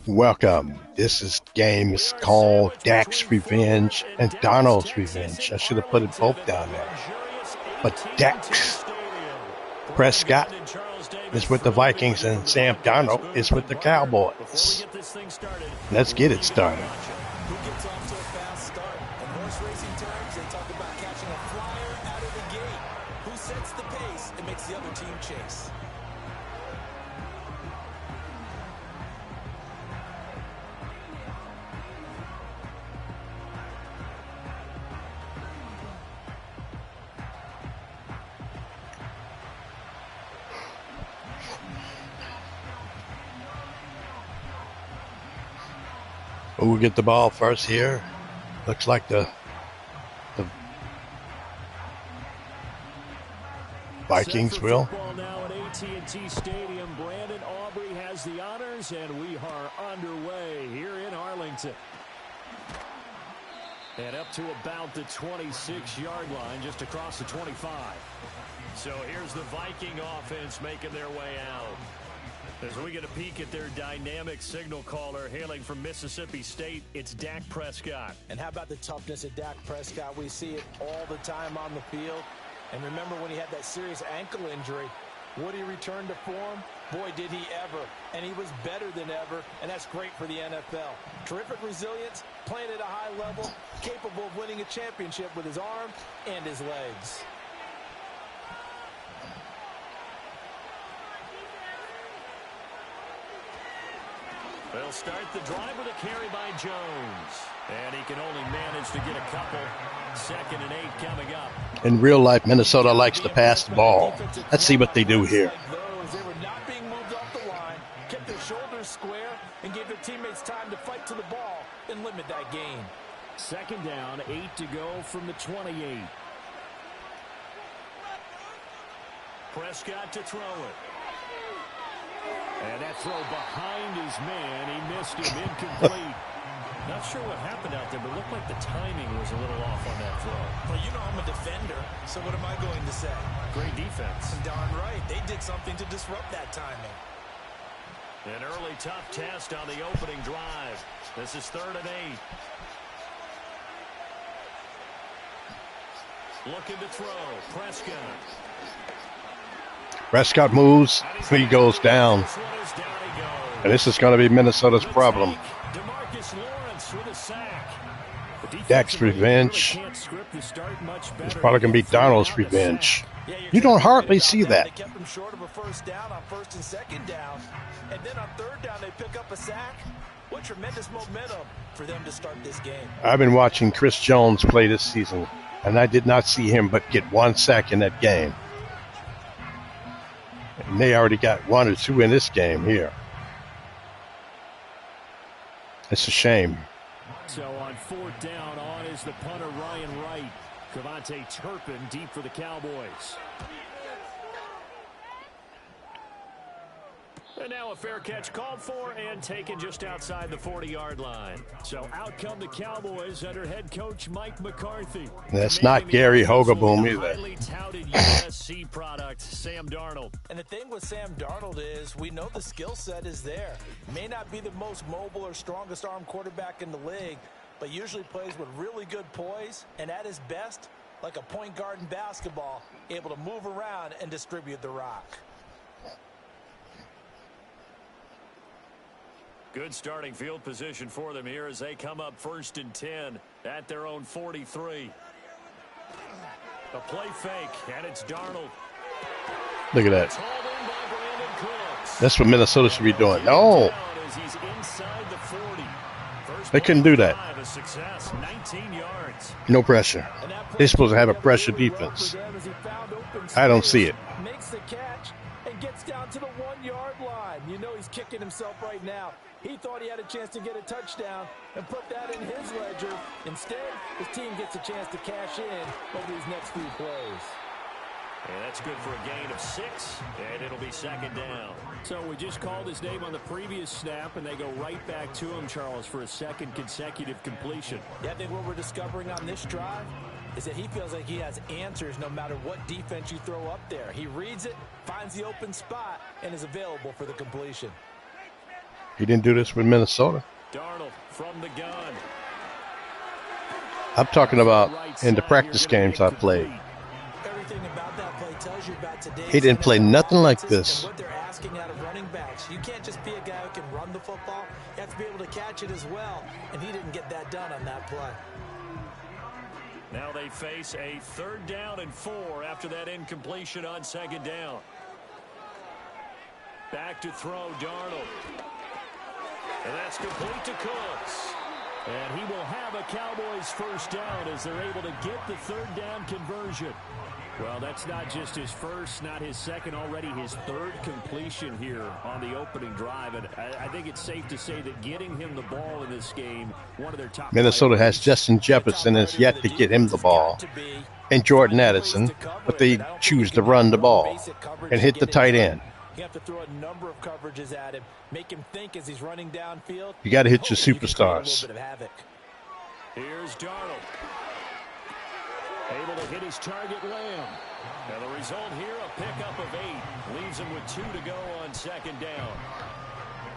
Welcome. This is games called Dak's Revenge and Donald's Revenge. I should have put it both down there. But Dak Prescott is with the Vikings and Sam Darnold is with the Cowboys. Let's get it started. Who gets off to a fast start? In horse racing terms, they talk about catching a flyer out of the gate. Who sets the pace and makes the other team chase? Who will get the ball first here? Looks like the Vikings will. Now at AT&T Stadium, Brandon Aubrey has the honors, and we are underway here in Arlington. And up to about the 26-yard line, just across the 25. So here's the Viking offense making their way out. As we get a peek at their dynamic signal caller hailing from Mississippi State, it's Dak Prescott. And how about the toughness of Dak Prescott? We see it all the time on the field. And remember when he had that serious ankle injury, would he return to form? Boy, did he ever. And he was better than ever, and that's great for the NFL. Terrific resilience, playing at a high level, capable of winning a championship with his arm and his legs. They'll start the drive with a carry by Jones. And he can only manage to get a couple. 2nd and 8 coming up. In real life, Minnesota likes to pass the ball. Let's see what they do here. They were not being moved off the line, kept their shoulders square, and gave their teammates time to fight to the ball and limit that gain. 2nd down, 8 to go from the 28. Prescott to throw it. And that throw behind his man, he missed him, incomplete. Not sure what happened out there, but it looked like the timing was a little off on that throw. Well, you know I'm a defender, so what am I going to say? Great defense. Darn right. They did something to disrupt that timing. An early tough test on the opening drive. This is 3rd and 8. Looking to throw. Prescott. Prescott moves, he goes down. And this is going to be Minnesota's problem. Dak's revenge. It's probably going to be Donald's revenge. You don't hardly see that. They kept him short of a first down on 1st and 2nd down. And then on 3rd down, they pick up a sack. What tremendous momentum for them to start this game. I've been watching Chris Jones play this season, and I did not see him but get 1 sack in that game. And they already got 1 or 2 in this game here. It's a shame. So on 4th down, on is the punter Ryan Wright. Cavante Turpin deep for the Cowboys. And now a fair catch called for and taken just outside the 40-yard line. So out come the Cowboys under head coach Mike McCarthy. That's not Gary Hogaboom either. Highly touted USC product, Sam Darnold. And the thing with Sam Darnold is we know the skill set is there. May not be the most mobile or strongest arm quarterback in the league, but usually plays with really good poise and at his best, like a point guard in basketball, able to move around and distribute the rock. Good starting field position for them here as they come up 1st and 10 at their own 43. A play fake, and it's Darnold. Look at that. That's what Minnesota should be doing. No. They couldn't do that. No pressure. They're supposed to have a pressure defense. I don't see it. Makes the catch and gets down to the 1-yard line. You know he's kicking himself right now. He thought he had a chance to get a touchdown and put that in his ledger. Instead, his team gets a chance to cash in over these next few plays. And that's good for a gain of 6, and it'll be 2nd down. So we just called his name on the previous snap, and they go right back to him, Charles, for a 2nd consecutive completion. Yeah, I think what we're discovering on this drive is that he feels like he has answers no matter what defense you throw up there. He reads it, finds the open spot, and is available for the completion. He didn't do this with Minnesota. Darnold from the gun. I'm talking about in the practice games I played. Everything about that play tells you about today's He didn't play nothing like this. and what they're asking out of running backs. You can't just be a guy who can run the football. You have to be able to catch it as well, and he didn't get that done on that play. Now they face a 3rd down and 4 after that incompletion on 2nd down. Back to throw, Darnold. And that's complete to Cooks. And he will have a Cowboys 1st down as they're able to get the 3rd down conversion. Well, that's not just his first, not his second, already his 3rd completion here on the opening drive. And I think it's safe to say that getting him the ball in this game, one of their top. Minnesota has Justin Jefferson and has yet to get him the ball, and Jordan Addison, but they choose to run the ball and hit the tight end. You have to throw a number of coverages at him, make him think as he's running downfield. You got to hit your superstars. Here's Darnold. Able to hit his target, Lamb. And the result here, a pickup of 8. Leaves him with 2 to go on 2nd down.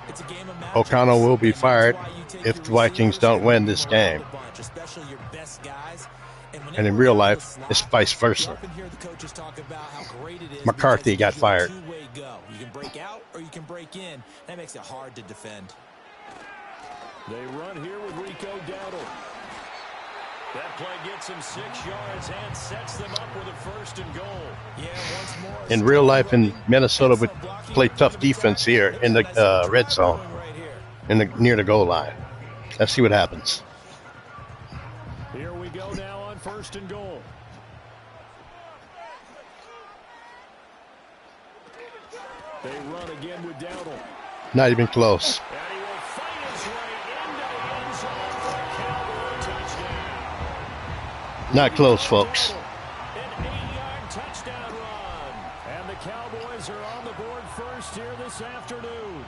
It's a game of matchups. O'Connell will be fired if the Vikings don't win this game. Especially your best guys. And in real life, it's vice versa. McCarthy got fired. You can break out or you can break in. That makes it hard to defend. They run here with Rico Dowdle. That play gets him 6 yards and sets them up with a 1st and goal. Yeah, once more. In real life, in Minnesota would play tough defense here in the red zone, near the goal line. Let's see what happens. Here we go now on 1st and goal. They run again with Dowdle. Not even close. And he will fight his way into the end zone for a Cowboy touchdown. Not close, folks. An 8-yard touchdown run. And the Cowboys are on the board first here this afternoon.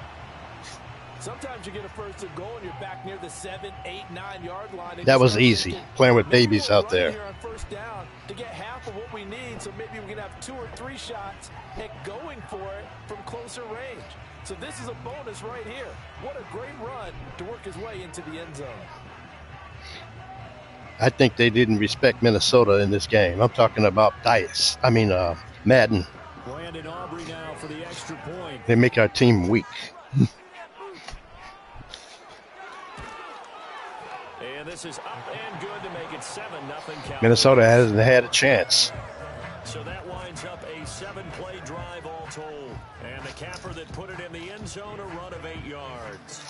Sometimes you get a 1st and goal and you're back near the 7, 8, 9-yard line. That was easy, playing with babies out there. Here on 1st down to get half of what we need, so maybe we can have 2 or 3 shots at going for it from closer range. So this is a bonus right here. What a great run to work his way into the end zone. I think they didn't respect Minnesota in this game. I'm talking about Madden. Brandon Aubrey now for the extra point. They make our team weak. And this is up and good to make it 7-0 Cowboys. Minnesota hasn't had a chance. So that winds up a 7-play drive all told. And the capper that put it in the end zone, a run of 8 yards.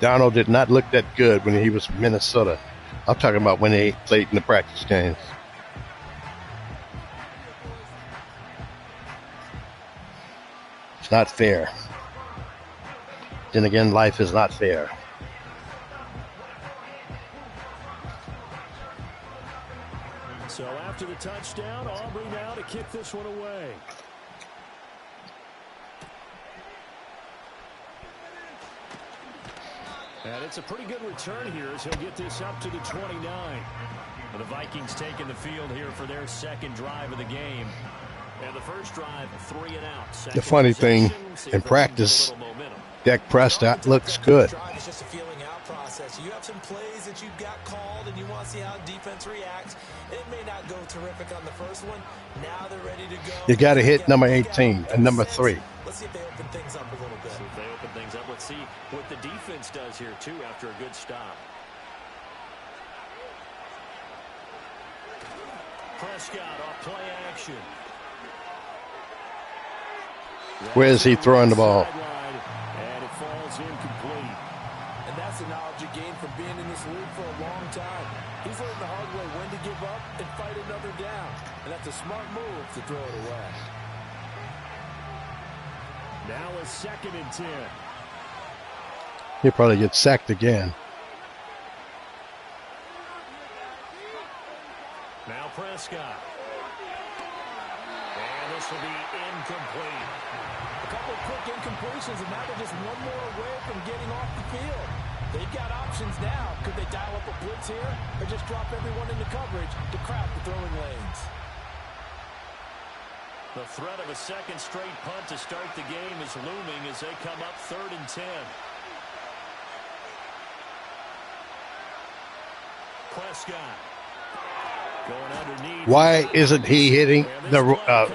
Darnold did not look that good when he was in Minnesota. I'm talking about when they played in the practice games. It's not fair. Then again, life is not fair. So after the touchdown, Aubrey now to kick this one away. And it's a pretty good return here as he'll get this up to the 29. And the Vikings taking the field here for their 2nd drive of the game. And the first drive, 3 and out. The funny thing, in practice, Dak Prescott looks good. It's just a feeling out process. You have some plays that you've got called and you want to see how defense reacts. It may not go terrific on the first one. Now they're ready to go. You got to hit number 18 and number 3. Let's see if they open things up a little bit. So if they open things up, let's see what the defense does here, too, after a good stop. Prescott off play action. Where is he throwing the ball? And it falls incomplete. And that's the knowledge you gain from being in this league for a long time. He's learned the hard way when to give up and fight another down. And that's a smart move to throw it away. Now a 2nd and 10. He'll probably get sacked again. Now Prescott. And this will be incomplete. A couple of quick incompletions, and now they're just one more away from getting off the field. They've got options now. Could they dial up a blitz here or just drop everyone into coverage to crowd the throwing lanes? The threat of a second straight punt to start the game is looming as they come up 3rd and 10. Prescott going underneath. Why isn't he hitting the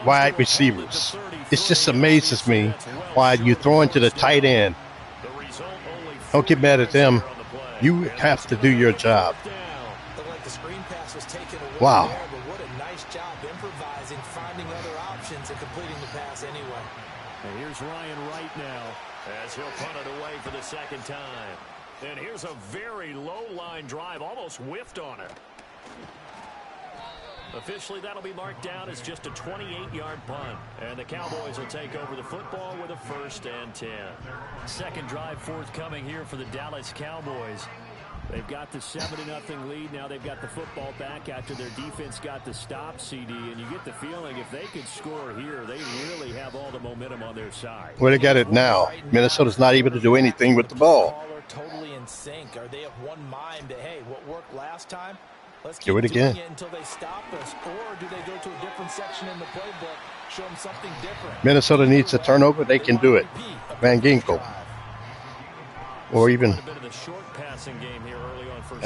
wide receivers? It just amazes me why you throw into the tight end. Don't get mad at them. You have to do your job. Wow. What a nice job improvising, finding other options, and completing the pass anyway. And here's Ryan Wright now as he'll punt it away for the second time. And here's a very low line drive, almost whiffed on it. Officially, that'll be marked down as just a 28-yard punt. And the Cowboys will take over the football with a 1st and 10. Second drive forthcoming here for the Dallas Cowboys. They've got the 7-0 lead. Now they've got the football back after their defense got the stop, CD. And you get the feeling if they could score here, they really have all the momentum on their side. Well, they got it now. Minnesota's not able to do anything with the ball. Totally in sync. Are they of one mind that, hey, what worked last time? Let's keep do it again. Doing it until they stop us. Or do they go to a different section in the playbook, show them something different? Minnesota needs a turnover. They can do it. Van Ginkel. Or even, I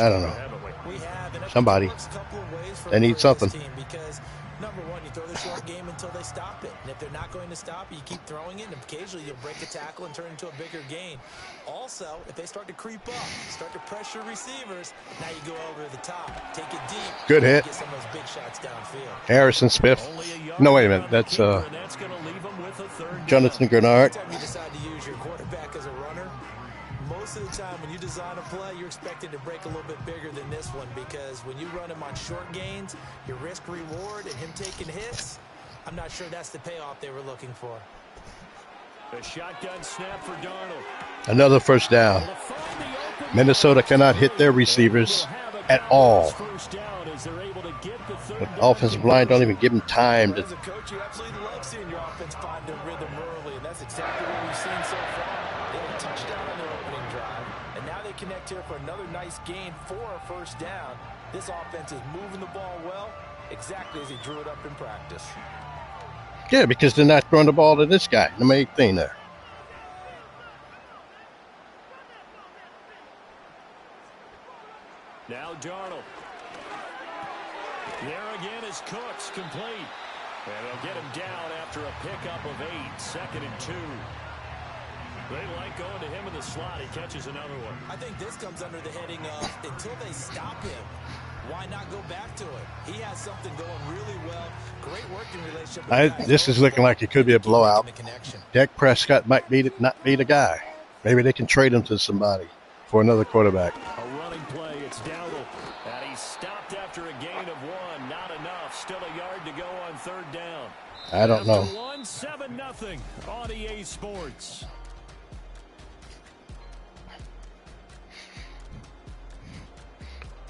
don't know. Somebody. They need something. Because, number one, you throw the short game until they stop it. And if they're not going to stop it, you keep throwing it, and occasionally you'll break a tackle and turn it into a bigger gain. Also, if they start to creep up, start to pressure receivers, now you go over the top, take it deep. Good hit. Get some of those big shots downfield. Harrison Smith. No, wait a minute. That's Jonathan Grenard. Every time you decide to use your quarterback as a runner, most of the time when you design a play, you're expected to break a little bit bigger than this one, because when you run him on short gains, your risk reward and him taking hits, I'm not sure that's the payoff they were looking for. A shotgun snap for Darnold. Another 1st down. Minnesota cannot hit their receivers at all. The offensive line don't even give them time to. As a coach, you absolutely love seeing your offense find their rhythm early, and that's exactly what we've seen so far. They had a touchdown on their opening drive, and now they connect here for another nice gain for a 1st down. This offense is moving the ball well, exactly as he drew it up in practice. Yeah, because they're not throwing the ball to this guy. The main thing there. Now Darnold. There again is Cooks, complete. And they'll get him down after a pickup of 8, 2nd and 2. They like going to him in the slot. He catches another one. I think this comes under the heading of until they stop him, why not go back to it? He has something going really well. Great working relationship. This is looking like it could be a blowout. Dak Prescott might not be the guy. Maybe they can trade him to somebody for another quarterback. A running play. It's Dowdle. And he stopped after a gain of 1. Not enough. Still a yard to go on 3rd down. I don't know. 7-0 on EA Sports.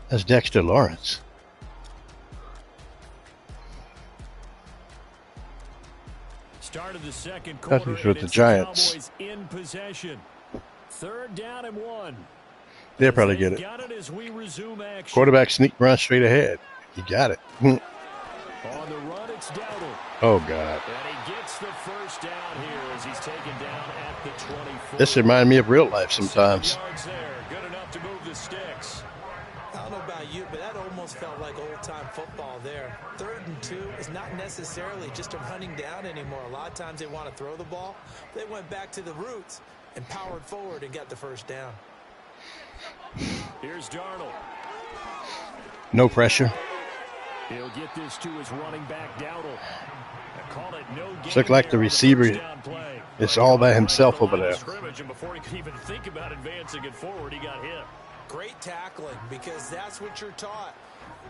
That's Dexter Lawrence. Started the second quarter. He's with the Giants. Cowboys in possession. 3rd down and 1. They'll probably get it. Got it as we resume action. Quarterback sneak run straight ahead. You got it. On the run, it's Dowdle. Oh, God. And he gets the 1st down here as he's taken down at the 24. This reminds me of real life sometimes. 7 yards there. Good enough to move the sticks. I don't know about you, but that almost felt like old-time football there. 3rd and 2 is not necessarily just a running down anymore. A lot of times they want to throw the ball. They went back to the roots and powered forward and got the 1st down. Here's Darnold. No pressure. He'll get this to his running back, Dowdle. Call it no gain. Looks like the receiver is all by himself over there. And before he could even think about advancing it forward, he got hit. Great tackling, because that's what you're taught.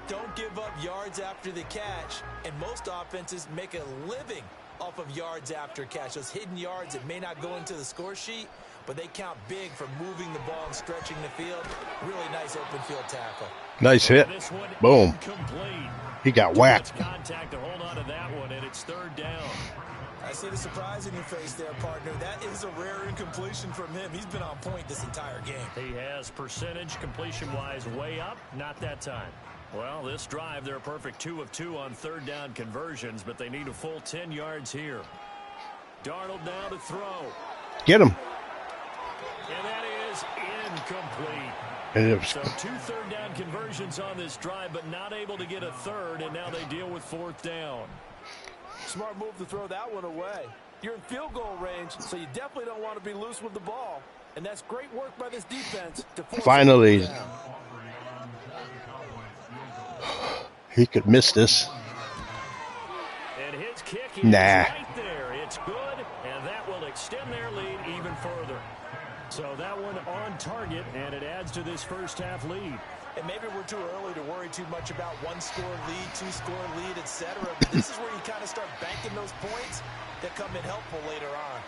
Don't give up yards after the catch, and most offenses make a living off of yards after catch. Those hidden yards that may not go into the score sheet, but they count big for moving the ball and stretching the field. Really nice open field tackle. Nice hit. Boom. He got whacked. Contact to hold on to that one, and it's 3rd down. I see the surprise in your face there, partner. That is a rare incompletion from him. He's been on point this entire game. He has percentage completion-wise way up. Not that time. Well, this drive, they're a perfect 2 of 2 on third down conversions, but they need a full 10 yards here. Darnold now to throw. Get him. And that is incomplete. So 2 third down conversions on this drive, but not able to get a third, and now they deal with fourth down. Smart move to throw that one away. You're in field goal range, so you definitely don't want to be loose with the ball. And that's great work by this defense to force finally. He could miss this. And his kick is nah. Right there. It's good, and that will extend their lead even further. So that one on target, and it adds to this first half lead. And maybe we're too early to worry too much about 1-score lead, 2-score lead, etc. But this is where you kind of start banking those points that come in helpful later on.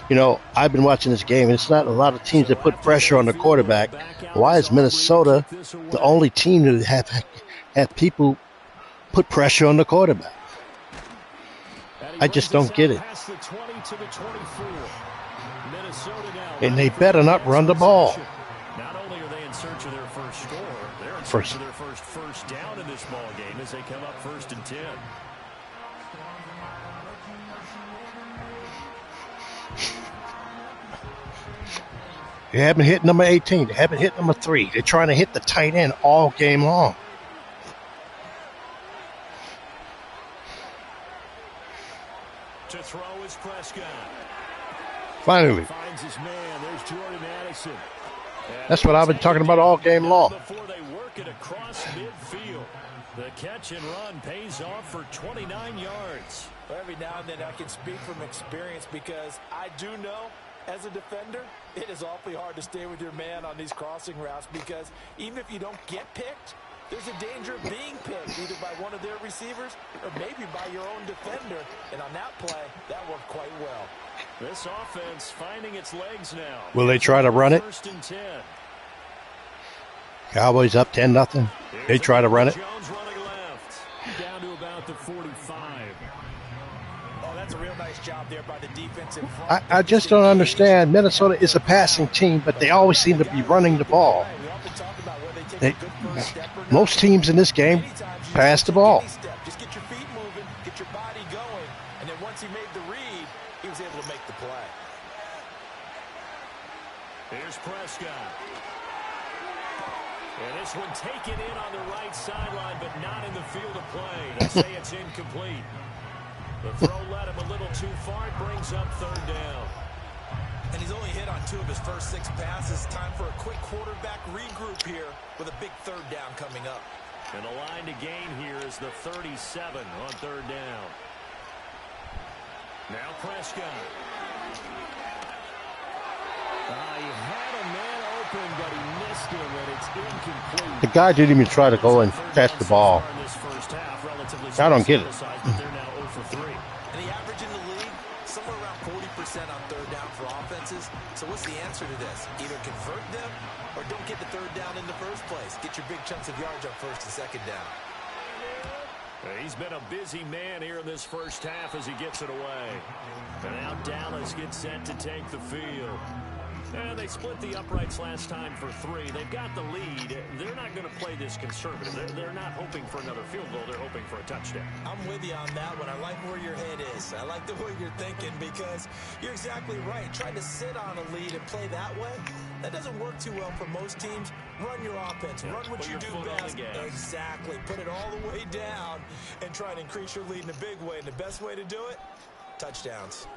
You know, I've been watching this game, and it's not a lot of teams that put pressure on the quarterback. Why is Minnesota the only team to have people put pressure on the quarterback? I just don't get it. And they better not run the ball. Not only are they in search of their first score, they're in search of their first down in this ball game as they come up 1st and 10. They haven't hit number 18. They haven't hit number 3. They're trying to hit the tight end all game long. To throw is Prescott. Finally. Finds his man. There's Jordan Addison. That's what I've been talking about all game long. Before they work it across midfield. The catch and run pays off for 29 yards. Well, every now and then I can speak from experience because I do know as a defender, it is awfully hard to stay with your man on these crossing routes because even if you don't get picked, there's a danger of being picked either by one of their receivers or maybe by your own defender. And on that play, that worked quite well. This offense finding its legs now. Will they try to run it? 1st and 10. Cowboys up 10-0. They try to run it. Jones running left. Down to about the 45. Oh, that's a real nice job there by the defense in front. I just don't understand. Minnesota is a passing team, but they always seem to be running the ball. Most teams in this game pass the ball. Just get your feet moving, get your body going, and then once he made the read, he was able to make the play. Here's Prescott. And this one taken in on the right sideline, but not in the field of play. They say it's incomplete. The throw led him a little too far. It brings up 3rd down. And he's only hit on 2 of his first 6 passes. Time for a quick quarterback regroup here with a big 3rd down coming up. And the line to gain here is the 37 on 3rd down. Now Prescott. He had a man open, but he missed him, and it's incomplete. The guy didn't even try to go and catch the ball. I don't get it. And the average in the league, somewhere around 40% on 3rd down for offenses. So what's the answer to this? Either convert them or don't get the 3rd down in the first place. Get your big chunks of yards on 1st and 2nd down. He's been a busy man here in this first half as he gets it away. And now Dallas gets set to take the field. And they split the uprights last time for 3. They've got the lead. They're not going to play this conservative. They're not hoping for another field goal. They're hoping for a touchdown. I'm with you on that one. I like where your head is. I like the way you're thinking because you're exactly right. Trying to sit on a lead and play that way, that doesn't work too well for most teams. Run your offense. Run what you do best. Exactly. Put it all the way down and try to increase your lead in a big way. And the best way to do it, touchdowns.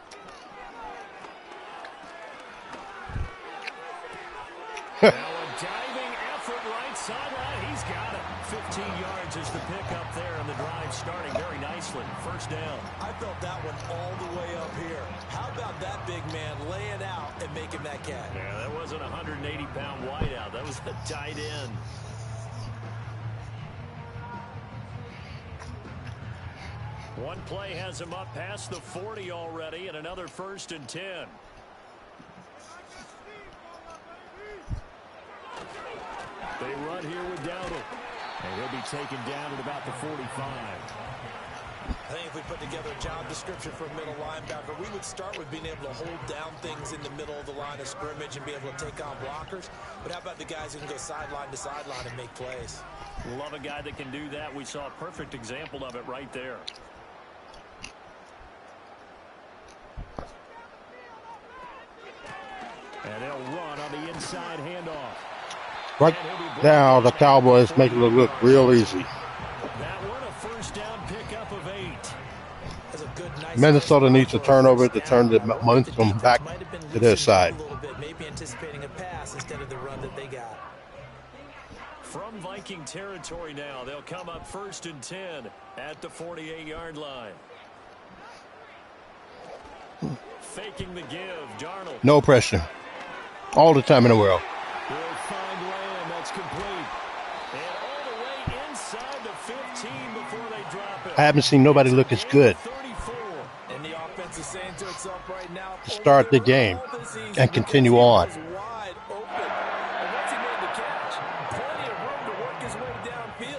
Now a diving effort right sideline. He's got it. 15 yards is the pickup there, and the drive starting very nicely. 1st down. I felt that one all the way up here. How about that big man laying out and making that catch? Yeah, that wasn't a 180-pound wideout. That was a tight end. One play has him up past the 40 already, and another 1st and 10. They run here with Dowdle. And he'll be taken down at about the 45. I think if we put together a job description for a middle linebacker, we would start with being able to hold down things in the middle of the line of scrimmage and be able to take on blockers. But how about the guys who can go sideline to sideline and make plays? Love a guy that can do that. We saw a perfect example of it right there. And they'll run on the inside handoff. Right now, the Cowboys make it look real easy. That one a first down pickup of 8. Minnesota needs a turnover to turn the momentum back to their side. Maybe anticipating a pass instead of the run that they got. From Viking territory now, they'll come up 1st and 10 at the 48-yard line. Faking the give, Darnold. No pressure. All the time in the world. He'll find Lamb. That's complete. And all the way inside the 15 before they drop it. I haven't seen nobody look as good And the offense is saying to itself right now, to start the game and continue on.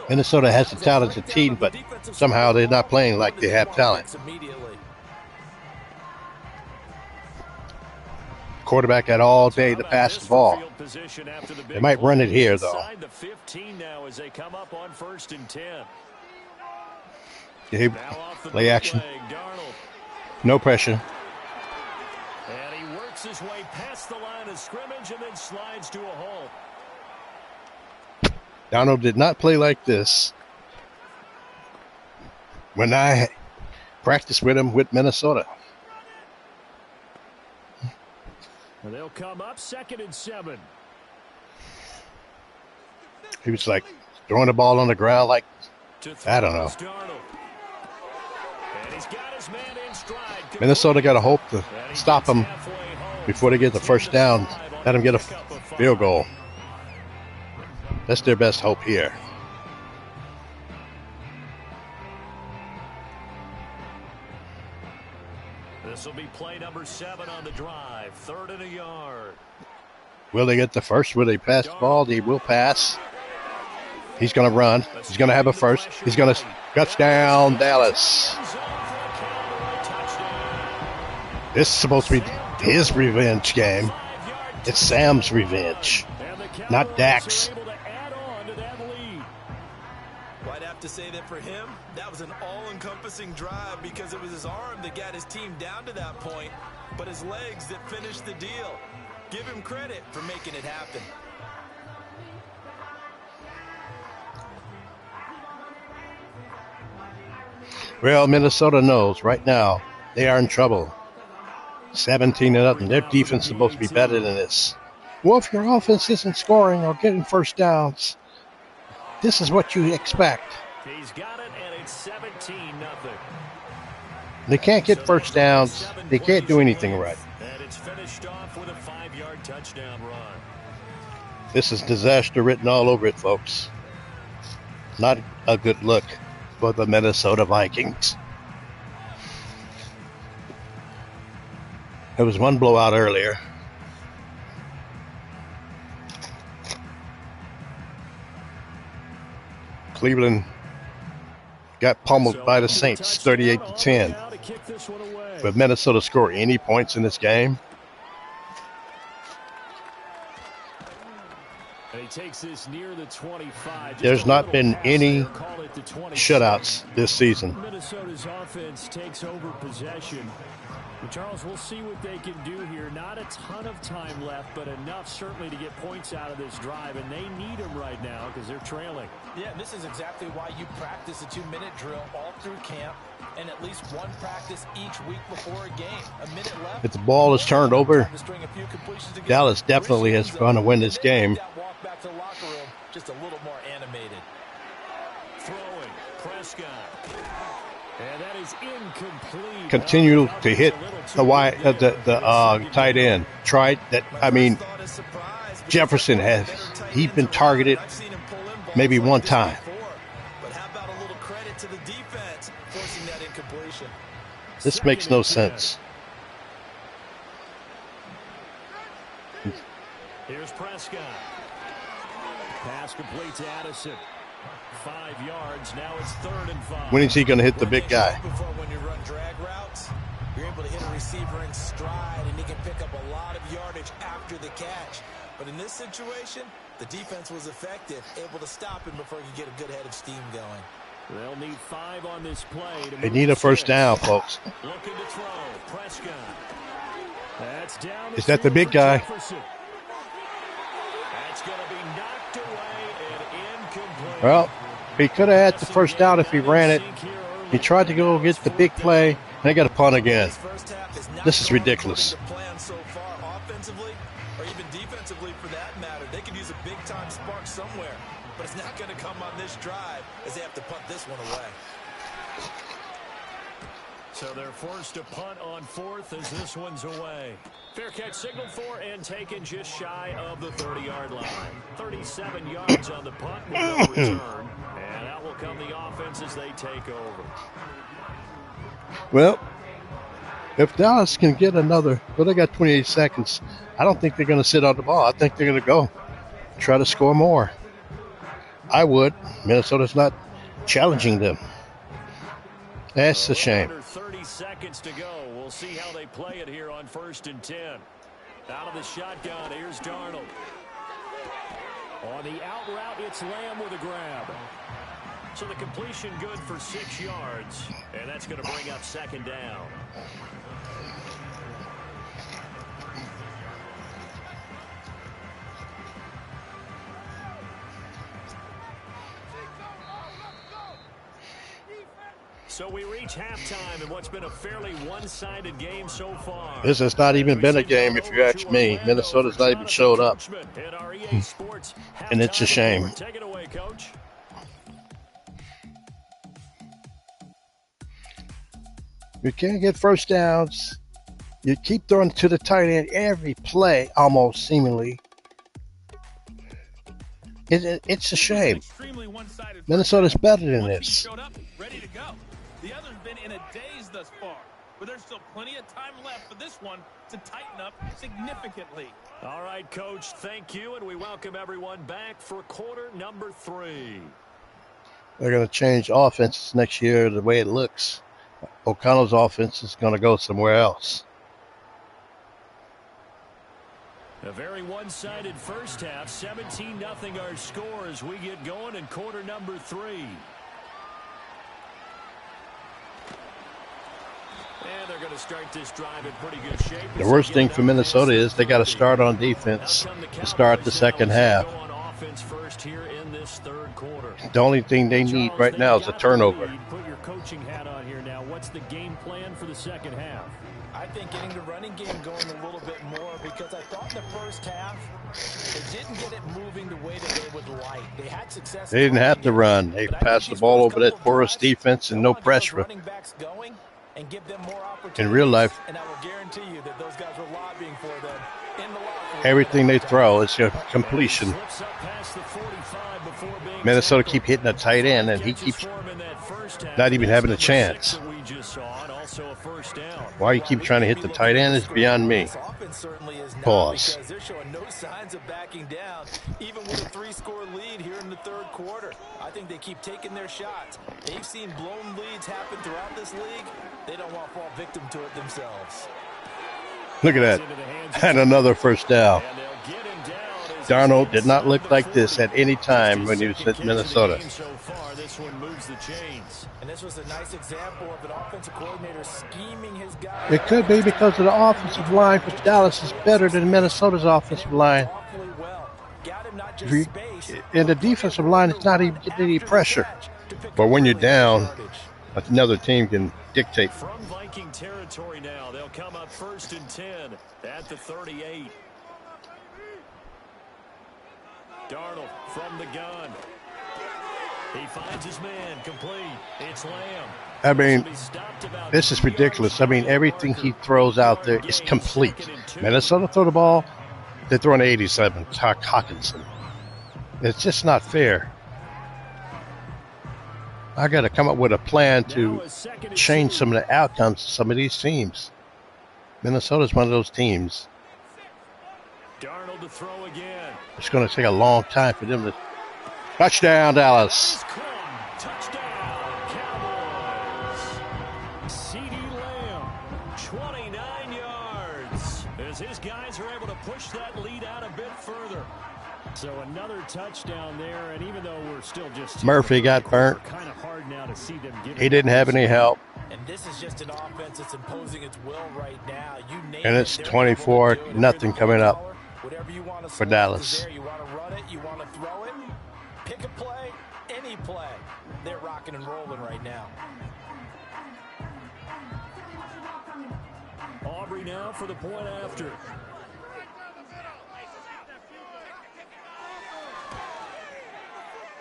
Minnesota has a talented team, but somehow they're not playing like they have talent. Quarterback had all day to pass the ball. They might run it here, though. The 15 now as they come up on 1st and 10. Play action. No pressure. And he works his way past the line of scrimmage and then slides to a halt. Donald did not play like this when I practiced with him with Minnesota. And they'll come up 2nd and 7. He was like throwing the ball on the ground like, I don't know. And he's got his man in stride. Minnesota got to hope to stop him before they get the first down. Let him get a field goal. That's their best hope here. This will be play number 7 on the drive. 3rd and a yard. Will they get the first? Will they pass the ball? They will pass. He's going to run. He's going to have a first. He's going to touchdown Dallas. This is supposed to be his revenge game. It's Sam's revenge, not Dak's. I'd have to say that for him, that was an all-encompassing drive because it was his arm that got his team down to that point, but his legs that finished the deal. Give him credit for making it happen. Well, Minnesota knows right now they are in trouble. 17-0. Their defense is supposed to be better than this. Well, if your offense isn't scoring or getting first downs, this is what you expect. He's got it, and it's 17-0. They can't get first downs. They can't do anything right. And it's finished off with a 5-yard touchdown run. This is disaster written all over it, folks. Not a good look for the Minnesota Vikings. There was one blowout earlier. Cleveland got pummeled by the Saints 38-10. But Minnesota score any points in this game? There's not been any shutouts this season. Minnesota's offense takes over possession. Charles, we'll see what they can do here. Not a ton of time left, but enough certainly to get points out of this drive, and they need them right now because they're trailing. Yeah, and this is exactly why you practice a 2-minute drill all through camp and at least one practice each week before a game. A minute left. If the ball is turned over, Dallas definitely is going to win this game. Walk back to the locker room just a little more animated. Throwing, Prescott. And that is incomplete. Continue to hit the tight end. Tried that. I mean, Jefferson he's been targeted maybe one time. But how about a little credit to the defense forcing that incompletion? This makes no sense. Here's Prescott. Pass complete to Addison. 5 yards. Now it's 3rd and 5. When is he going to hit the big guy? Before, when you run drag routes, you're able to hit a receiver in stride, and he can pick up a lot of yardage after the catch. But in this situation, the defense was effective, able to stop him before he could get a good head of steam going. They'll need 5 on this play. They need a first down, folks. Looking to throw. Prescott. That's down. Is that the big guy? That's going to be knocked away and incomplete. Well, he could have had the first down if he ran it. He tried to go get the big play, and they got a punt again. This is ridiculous. Offensively, or even defensively for that matter, they could use a big-time spark somewhere, but it's not going to come on this drive as they have to punt this one away. So they're forced to punt on 4th as this one's away. Fair catch signaled for and taken just shy of the 30-yard line. 37 yards on the punt with no return. And out will come the offense as they take over. Well, if Dallas can get another, well, they got 28 seconds. I don't think they're going to sit on the ball. I think they're going to go try to score more. I would. Minnesota's not challenging them. That's a shame. 30 seconds to go. We'll see how they play it here on 1st and 10. Out of the shotgun, here's Darnold. On the out route, it's Lamb with a grab. So the completion good for 6 yards, and that's going to bring up 2nd down. So we reach halftime in what's been a fairly one-sided game so far. This has not even been a game, if you ask me. Minnesota's not even showed up. And it's a shame. Take it away, Coach. You can't get first downs. You keep throwing to the tight end every play, almost seemingly. It's a shame. Minnesota's better than this. Ready to go. The other's been in a daze thus far, but there's still plenty of time left for this one to tighten up significantly. All right, Coach, thank you, and we welcome everyone back for quarter number 3. They're going to change offenses next year the way it looks. O'Connell's offense is going to go somewhere else. A very one-sided first half. 17-0 our score as we get going in quarter number 3. And they're going to start this drive in pretty good shape. The worst thing for Minnesota is they got to start on defense to start the second half. The only thing they need right now is a turnover. Put your coaching hat on here now. What's the game plan for the second half? I think getting the running game going a little bit more, because I thought in the first half they didn't get it moving the way that they would like. They had success. They didn't have to run. They passed the ball over that porous defense and no pressure. In real life, and I will guarantee you that those guys were lobbying for them in the locker room. everything they throw is a completion. Minnesota keep hitting a tight end, and he keeps not even having a chance. Why you keep trying to hit the tight end is beyond me. Pause. They're showing no signs of backing down, even with a 3-score lead here in the third quarter. I think they keep taking their shots. They've seen blown leads happen throughout this league. They don't want to fall victim to it themselves. Look at that. And another first down. Darnold did not look like this at any time when he was at Minnesota. And this was a nice example of an offensive coordinator scheming his guys. It could be because of the offensive line for Dallas is better than Minnesota's offensive line. And the defensive line is not even getting any pressure. But when you're down, another team can dictate. From Viking territory now, they'll come up 1st and 10 at the 38. Darnold from the gun. He finds his man complete. It's Lamb. I mean, this is ridiculous. I mean, everything he throws out there is complete. Minnesota throw the ball, they're throwing 87. Hawkinson. It's just not fair. I got to come up with a plan to change some of the outcomes of some of these teams. Minnesota's one of those teams. Darnold to throw again. It's going to take a long time for them to Touchdown, Dallas. Touchdown, Cowboys. CeeDee Lamb, 29 yards. As his guys are able to push that lead out a bit further. So another touchdown there, and even though we're still just Murphy got burnt. kind of hard now to see them give He didn't have any help. And this is just an offense that's imposing its will right now. You name And it, it's they're able to do it. 24-0 coming up Whatever you want to for select Dallas. is there. You want to run it, you want to throw it, pick a play, any play. They're rocking and rolling right now. Aubrey now for the point after.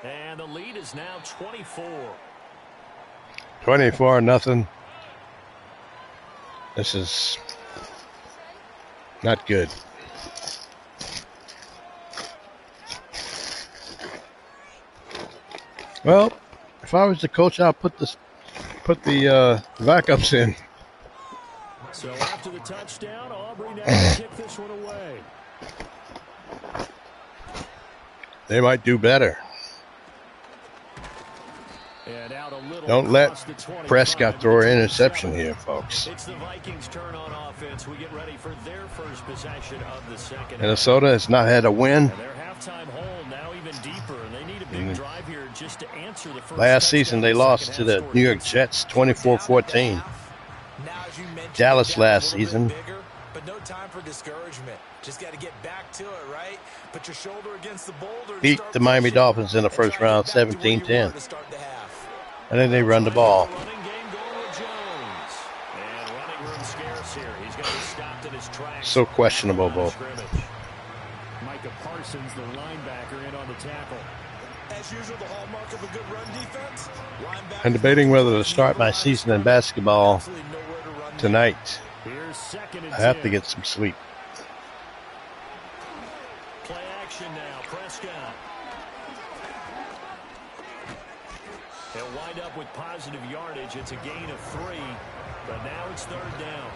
And the lead is now 24. 24-0. This is not good. Well, if I was the coach, I'd put the backups in. So after the touchdown, Aubrey now kick this one away. They might do better. And out a little Don't let across the 25, Prescott throw an 27. interception here, folks. It's the Vikings' turn on offense. We get ready for their first possession of the second. Minnesota has not had a win. And their halftime hole now even deeper. They need a big drive here just to answer the first. Last season, they lost to the New York Jets 24-14. Dallas last season. But no time for discouragement. Just got to get back to it, right? Put your shoulder against the boulder. Beat the Miami Dolphins in the first round 17-10. And then they run the ball. So questionable, both. Micah Parsons, the linebacker, in on the tackle. As usual, the hallmark of a good run defense. I'm debating whether to start my season in basketball tonight. I have to get some sleep. Play action now, Prescott. He'll wind up with positive yardage. It's a gain of 3, but now it's third down.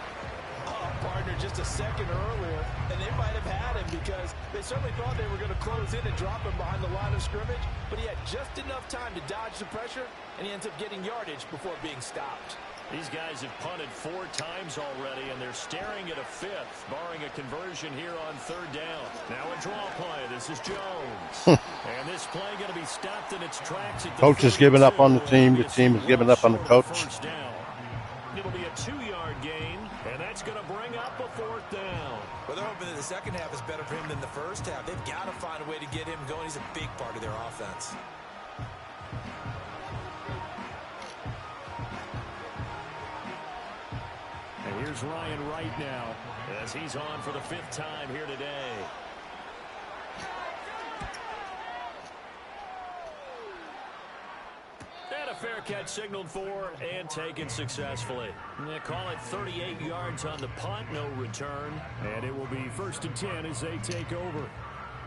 Partner just a second earlier, and they might have had him because they certainly thought they were going to close in and drop him behind the line of scrimmage, but he had just enough time to dodge the pressure, and he ends up getting yardage before being stopped. These guys have punted 4 times already, and they're staring at a 5th, barring a conversion here on third down. Now a draw play. This is Jones. And this play going to be stopped in its tracks at the Coach has given up on the team. The team has given up on the coach. First down. It'll be a 2-yard gain, and that's going to bring up a 4th down. Well, they're hoping that the second half is better for him than the first half. They've got to find a way to get him going. He's a big part of their offense. And here's Ryan Wright now as he's on for the 5th time here today. And a fair catch signaled for and taken successfully. They call it 38 yards on the punt, no return. And it will be 1st and 10 as they take over.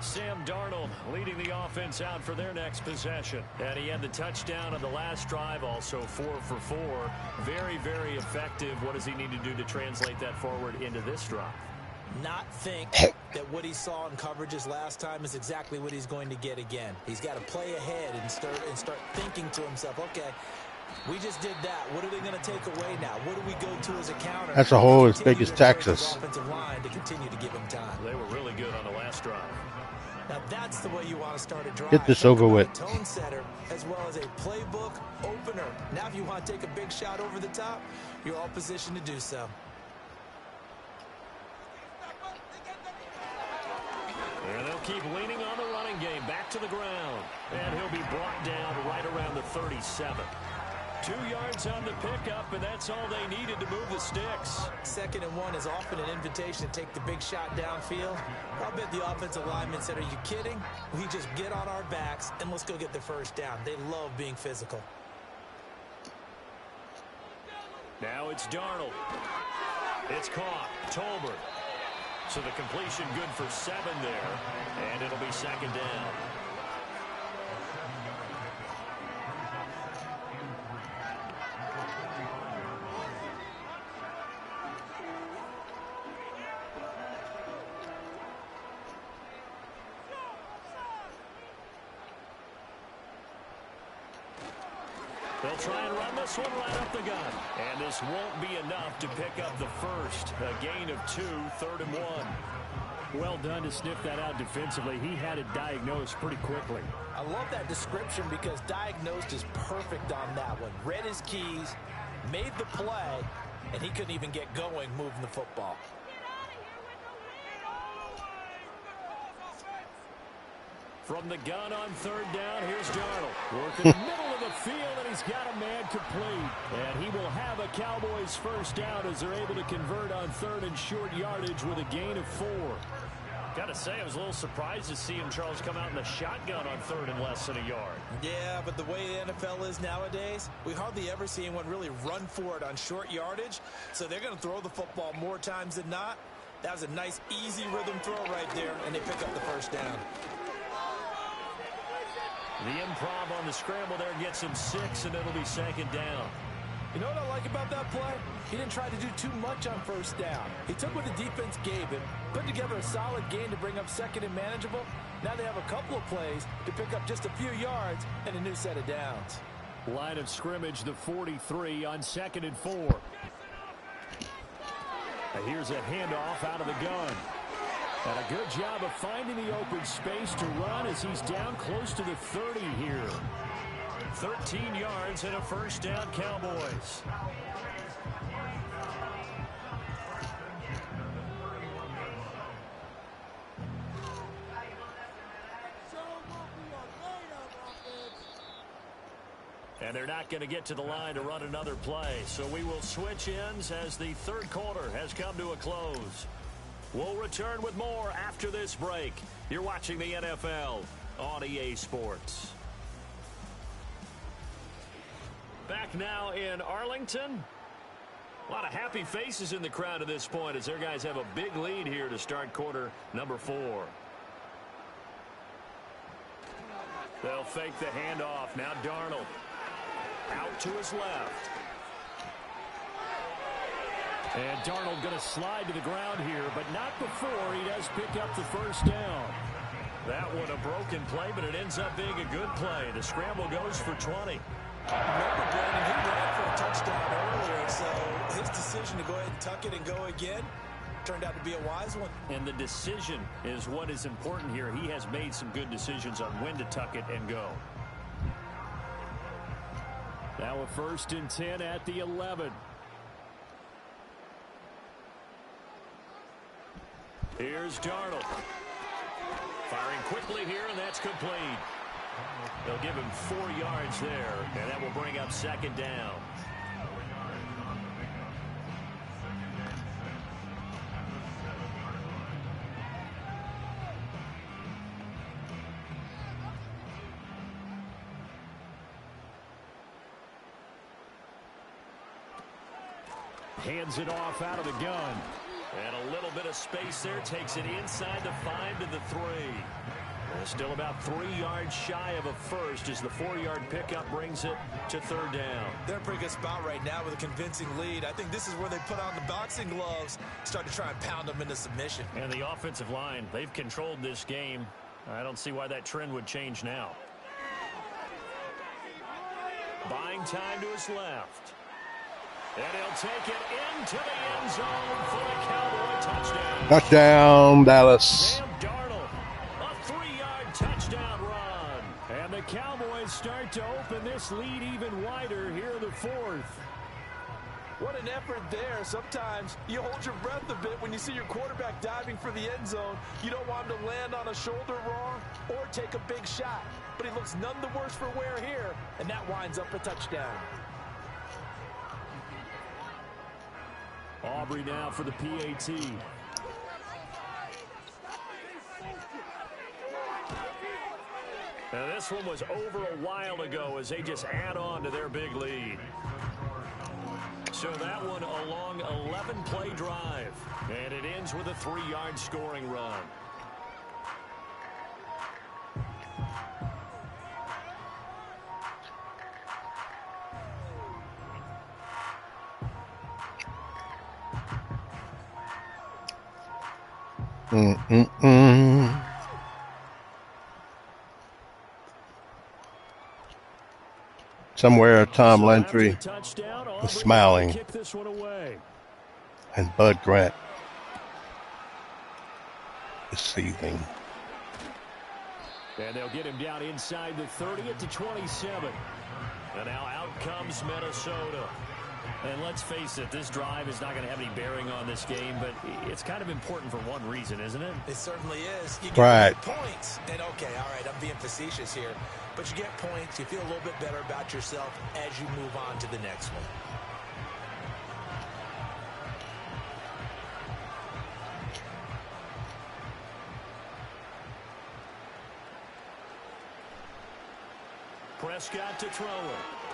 Sam Darnold leading the offense out for their next possession. And he had the touchdown on the last drive, also 4 for 4. Very, very effective. What does he need to do to translate that forward into this drive? Not think that what he saw in coverages last time is exactly what he's going to get again. He's got to play ahead and start thinking to himself, okay, we just did that. What are they going to take away now? What do we go to as a counter? That's a hole as big as Texas. Offensive line to continue to give him time. They were really good on the last drive. Now that's the way you want to start a drive. Get this over with. Tone setter as well as a playbook opener. Now if you want to take a big shot over the top, you're all positioned to do so. And they'll keep leaning on the running game. Back to the ground. And he'll be brought down right around the 37. 2 yards on the pickup, and that's all they needed to move the sticks. 2nd and 1 is often an invitation to take the big shot downfield. I'll bet the offensive linemen said, are you kidding? We just get on our backs, and let's go get the first down. They love being physical. Now it's Darnold. It's caught. Tolbert. So the completion good for 7 there, and it'll be 2nd down. They'll try and run this one right up the gut. And this won't be enough to pick up the first. A gain of 2, 3rd and 1. Well done to sniff that out defensively. He had it diagnosed pretty quickly. I love that description because diagnosed is perfect on that one. Read his keys, made the play, and he couldn't even get going moving the football. From the gun on 3rd down, here's Darnold. Working the middle of the field, and he's got a man complete. And he will have a Cowboys first down as they're able to convert on 3rd and short yardage with a gain of 4. Got to say, I was a little surprised to see him, Charles, come out in the shotgun on 3rd and less than a yard. Yeah, but the way the NFL is nowadays, we hardly ever see anyone really run for it on short yardage. So they're going to throw the football more times than not. That was a nice, easy rhythm throw right there, and they pick up the first down. The improv on the scramble there gets him 6, and it'll be 2nd down. You know what I like about that play? He didn't try to do too much on 1st down. He took what the defense gave him, put together a solid gain to bring up 2nd and manageable. Now they have a couple of plays to pick up just a few yards and a new set of downs. Line of scrimmage, the 43 on 2nd and 4. And here's a handoff out of the gun. And a good job of finding the open space to run as he's down close to the 30 here. 13 yards and a first down, Cowboys. And they're not going to get to the line to run another play. So we will switch ends as the 3rd quarter has come to a close. We'll return with more after this break. You're watching the NFL on EA Sports. Back now in Arlington. A lot of happy faces in the crowd at this point as their guys have a big lead here to start quarter number 4. They'll fake the handoff. Now Darnold out to his left. And Darnold going to slide to the ground here, but not before he does pick up the first down. That one a broken play, but it ends up being a good play. The scramble goes for 20. Remember, Brandon, he ran for a touchdown earlier, so his decision to go ahead and tuck it and go again turned out to be a wise one. And the decision is what is important here. He has made some good decisions on when to tuck it and go. Now a 1st and 10 at the 11. Here's Darnold. Firing quickly here, and that's complete. They'll give him 4 yards there, and that will bring up 2nd down. Hands it off out of the gun. And a little bit of space there takes it inside the 5 to the 3. And still about 3 yards shy of a first as the 4-yard pickup brings it to 3rd down. They're in a pretty good spot right now with a convincing lead. I think this is where they put on the boxing gloves, start to try and pound them into submission. And the offensive line, they've controlled this game. I don't see why that trend would change now. Buying time to his left. And he'll take it into the end zone for a Cowboy touchdown. Touchdown, Dallas. Sam Darnold, a 3-yard touchdown run. And the Cowboys start to open this lead even wider here in the 4th. What an effort there. Sometimes you hold your breath a bit when you see your quarterback diving for the end zone. You don't want him to land on a shoulder wrong or take a big shot. But he looks none the worse for wear here, and that winds up a touchdown. Aubrey now for the PAT. Now this one was over a while ago as they just add on to their big lead. So that one a long 11-play drive. And it ends with a 3-yard scoring run. Somewhere Tom So after the Landry touchdown, is Aubrey smiling, kick this one away. and Bud Grant is seething. And they'll get him down inside the 30 at the 27. And now out comes Minnesota. And let's face it, this drive is not going to have any bearing on this game, but it's kind of important for one reason, isn't it? It certainly is. You Right. get points. And okay, all right, I'm being facetious here. But you get points. You feel a little bit better about yourself as you move on to the next one. Prescott to throw it.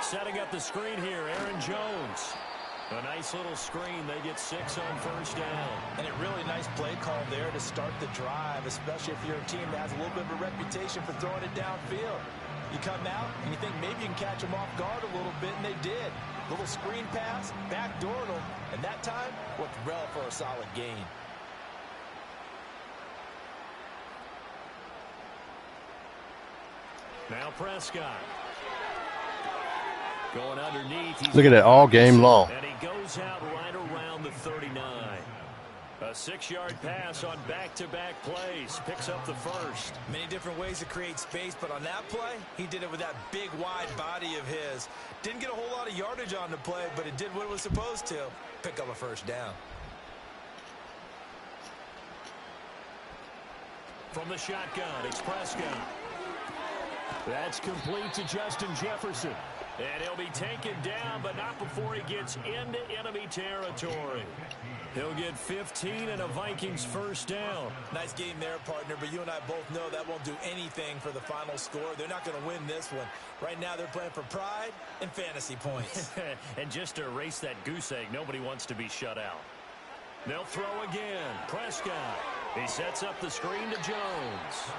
Setting up the screen here, Aaron Jones. A nice little screen. They get 6 on first down. And a really nice play call there to start the drive, especially if you're a team that has a little bit of a reputation for throwing it downfield. You come out and you think maybe you can catch them off guard a little bit, and they did. Little screen pass, backdoored them, and that time worked well for a solid gain. Now Prescott. Going underneath. Look at that all game long. And he goes out right around the 39. A 6-yard pass on back-to-back plays. Picks up the first. Many different ways to create space, but on that play, he did it with that big, wide body of his. Didn't get a whole lot of yardage on the play, but it did what it was supposed to. Pick up a first down. From the shotgun, it's Prescott. That's complete to Justin Jefferson. And he'll be taken down, but not before he gets into enemy territory. He'll get 15 and a Vikings first down. Nice game there, partner, but you and I both know that won't do anything for the final score. They're not going to win this one. Right now they're playing for pride and fantasy points. And just to erase that goose egg, nobody wants to be shut out. They'll throw again. Prescott. He sets up the screen to Jones.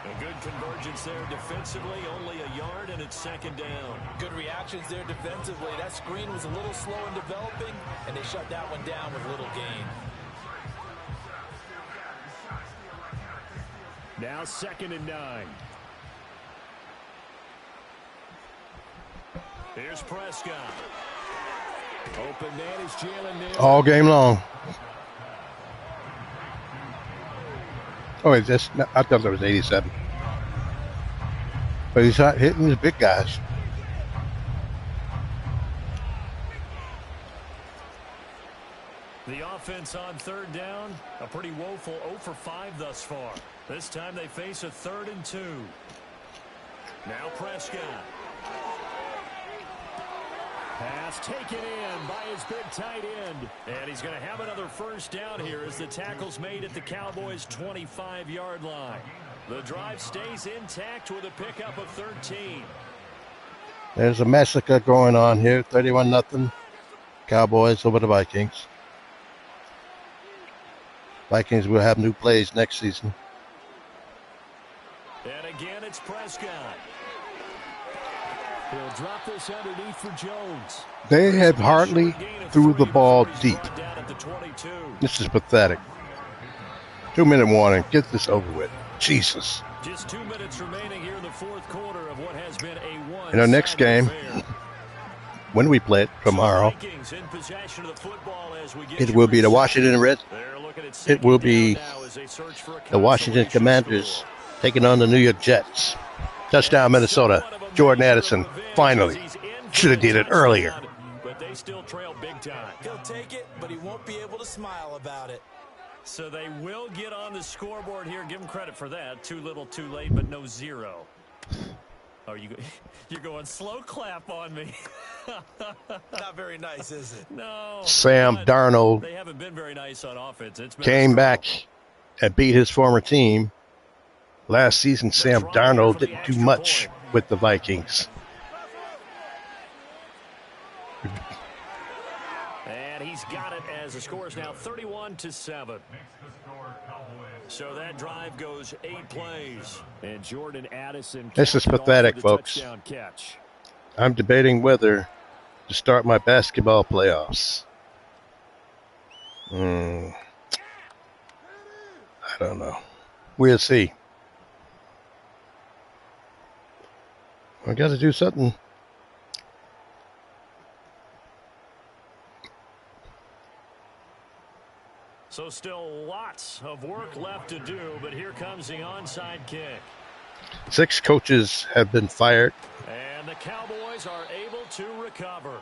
A good convergence there defensively, only a yard, and it's second down. Good reactions there defensively. That screen was a little slow in developing, and they shut that one down with little gain. Now 2nd and 9. Here's Prescott. Open man is Jalen Nailor. All game long. Oh, I thought that was 87. But he's not hitting the big guys. The offense on 3rd down, a pretty woeful 0 for 5 thus far. This time they face a 3rd and 2. Now Prescott. Pass taken in by his big tight end. And he's going to have another first down here as the tackle's made at the Cowboys' 25-yard line. The drive stays intact with a pickup of 13. There's a massacre going on here. 31-0. Cowboys over the Vikings. Vikings will have new plays next season. And again, it's Prescott. He'll drop this underneath for Jones. They have hardly threw the ball deep. This is pathetic. 2-minute warning. Get this over with. Jesus. Just 2 minutes remaining here in the 4th quarter of what has been a one. In our next game, when we play it tomorrow, it will be the Washington Reds. It will be the Washington Commanders taking on the New York Jets. Touchdown, Minnesota. Jordan Addison, finally. Should have did it earlier. But they still trail big time. He'll take it, but he won't be able to smile about it. So they will get on the scoreboard here. Give him credit for that. Too little, too late, but no 0. Oh, you're going slow clap on me. Not very nice, is it? No. Sam Darnold they haven't been very nice on offense. It's been came back and beat his former team. Last season, Sam Darnold didn't do much with the Vikings. And he's got it as the score is now 31-7. So that drive goes 8 plays. And Jordan Addison. This is pathetic, folks. Catch. I'm debating whether to start my basketball playoffs. I don't know. We'll see. I got to do something. So still lots of work left to do, but here comes the onside kick. 6 coaches have been fired. And the Cowboys are able to recover.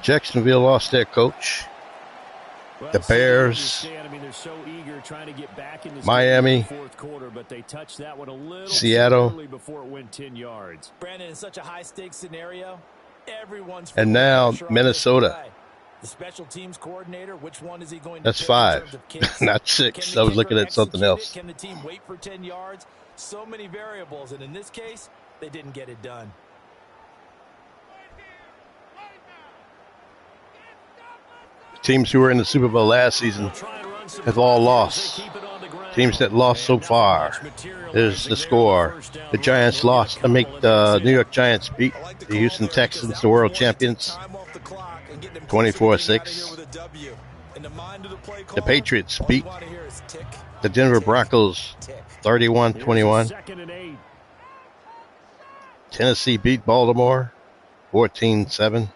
Jacksonville lost their coach. The Bears, Miami, Seattle, before it went 10 yards. Brandon, in such a high-stakes scenario, everyone's and now Minnesota. The special teams coordinator, which one is he going to That's pick 5, in terms of kicks? not 6. I was looking at something else. Can the team wait for 10 yards? So many variables, and in this case, they didn't get it done. Teams who were in the Super Bowl last season have all lost. Teams that lost so far. There's the score. The Giants lost to make the New York Giants beat the Houston Texans, the world champions, 24-6. The Patriots beat the Denver Broncos 31-21. Tennessee beat Baltimore 14-7.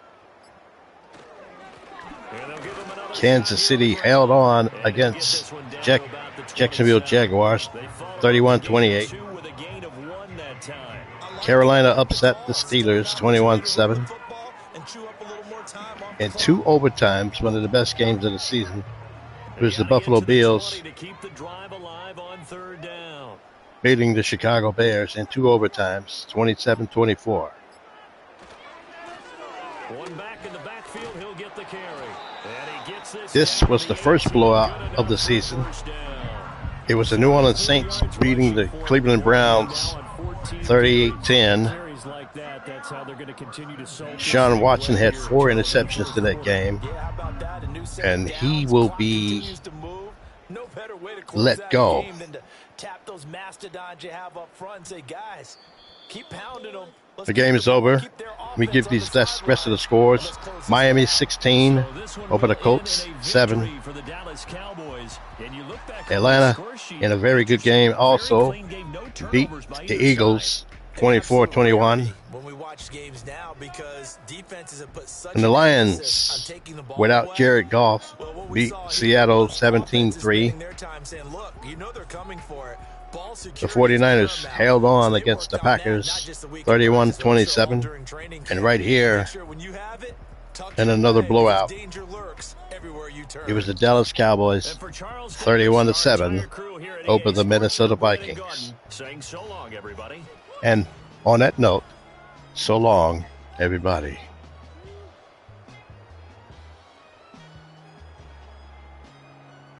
Kansas City held on against Jacksonville Jaguars 31-28. Carolina upset the Steelers 21-7. In 2 overtimes, one of the best games of the season, it was the Buffalo Bills beating the Chicago Bears in 2 overtimes, 27-24. This was the first blowout of the season. It was the New Orleans Saints beating the Cleveland Browns 38-10. Sean Watson had 4 interceptions in that game, and he will be let go. The game is over. Let me give these rest of the scores. Miami 16 over the Colts 7. Atlanta in a very good game also beat the Eagles 24-21. And the Lions, without Jared Goff, beat Seattle 17-3. The 49ers held on against the Packers 31-27. And right here, in another blowout, it was the Dallas Cowboys 31-7 over the Minnesota Vikings. And on that note, so long, everybody.